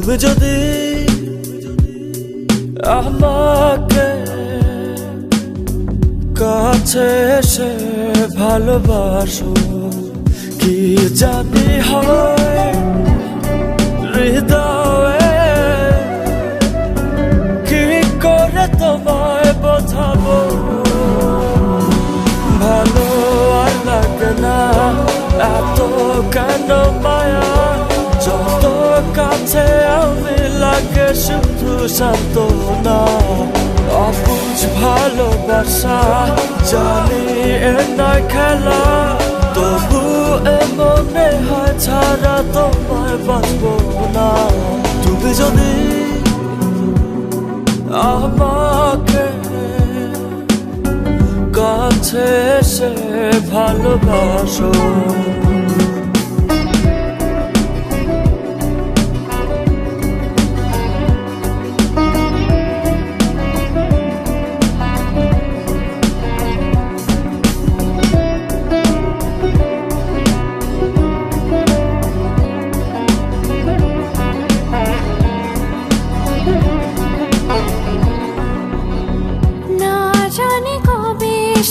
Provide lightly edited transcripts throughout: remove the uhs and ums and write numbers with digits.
তুমি যদি আমাকে কাছে এসে ভালোবাসো, কি জানি হয় হৃদয়ে, কি করে তোমায় বোঝাবো। ভালো আর লাগে না এত কেন মায়া, যত কাছে আমি লাগে শুধু সান্ত্বনা। অবুঝ ভালোবাসা জানি এ নয় খেলা, তবু এ মনে হয় ছাড়া তোমায় বাঁচবো না। তুমি যদি আমাকে কাছে এসে ভালোবাসো।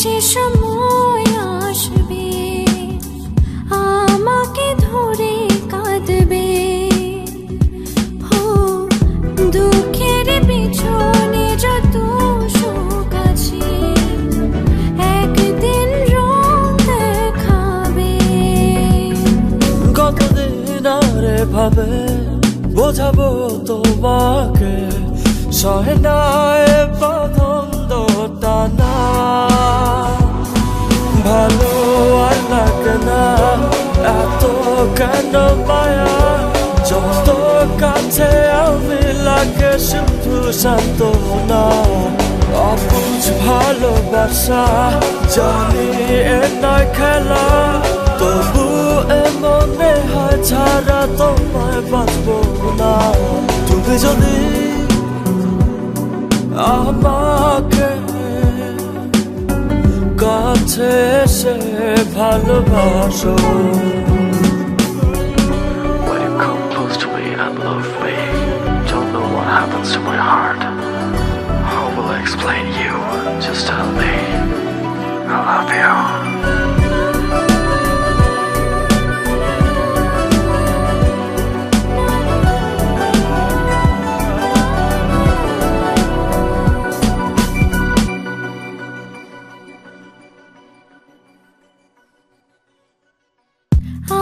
সে সময় আসবে আমাকে ধরে কাঁদবে, হো দুঃখের পিছনে যত সুখ আছে একদিন রং দেখাবে। কতদিন আরে ভাবে বোঝাবো তোমাকে, সহে না এ বাঁধন টানা। ভালো আর লাগে না এত কেন মায়া, যত কাছে আমি লাগে শুধু সান্ত্বনা। অবুঝ ভালোবাসা জানি এ নয় খেলা, তবু এ মনে হয় ছাড়া তোমায় বাঁচবো না। তুমি যদি আমাকে কাছে এসে ভালোবাসো। When you come close to me and love me, don't know what happens to my heart. How will I explain you? Just tell me I love you.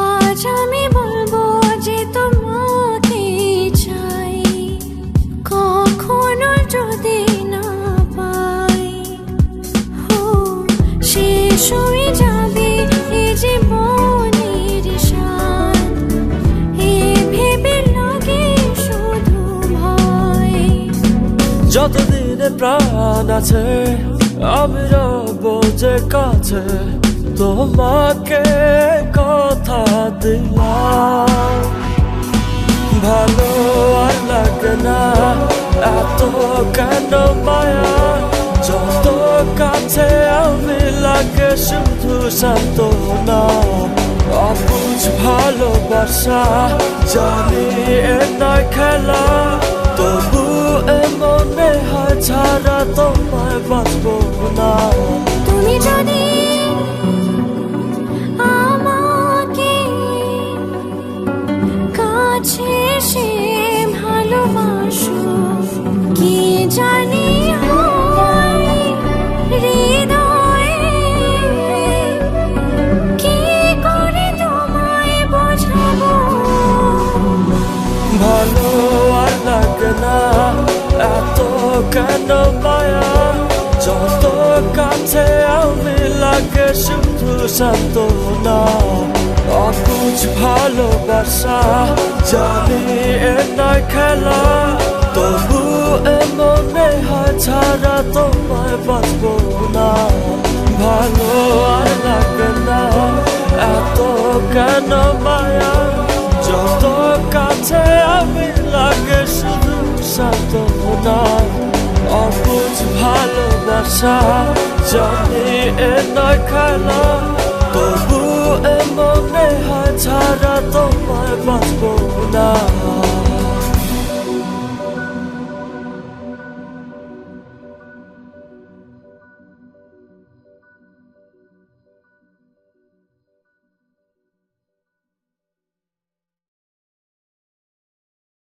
আজ আমি বলবো যে তোমাকে চাই, কখনো যদি না পাই, হো শেষ হয়ে যাবে এ জীবনের শান, এ ভেবে লাগে শুধু ভয়। যতদিনে প্রাণ আছে আমি রব যে কাছে, তোমাকে কথা দিলাম। ভালো আর লাগে না এত কেন মায়া, যত কাছে আমি লাগে শুধু সান্ত্বনা। অবুঝ ভালোবাসা জানি এ নয় খেলা, তবু এ মনে হয় ছাড়া তোমায় বাঁচবো না। তুমি যদি আমাকে কাছে এসে ভালোবাসো, কি জানি হয় হৃদয়ে, কি করে তোমায় বোঝাবো। ভালো আর লাগে না এত কেন মায়া, যত কাছে আমি লাগে শুধু সান্ত্বনা। অবুঝ ভালোবাসা জানি এ নয় খেলা, তবু এ মনে হয় ছাড়া তোমায় বাঁচবো না। ভালো আর লাগে না এত কেন মায়া, যত কাছে আমি লাগে শুধু সান্ত্বনা। অবুঝ ভালোবাসা জানি এ নয় খেলা, তবু এ মনে হয় ছাড়া তোমায় বাঁচবো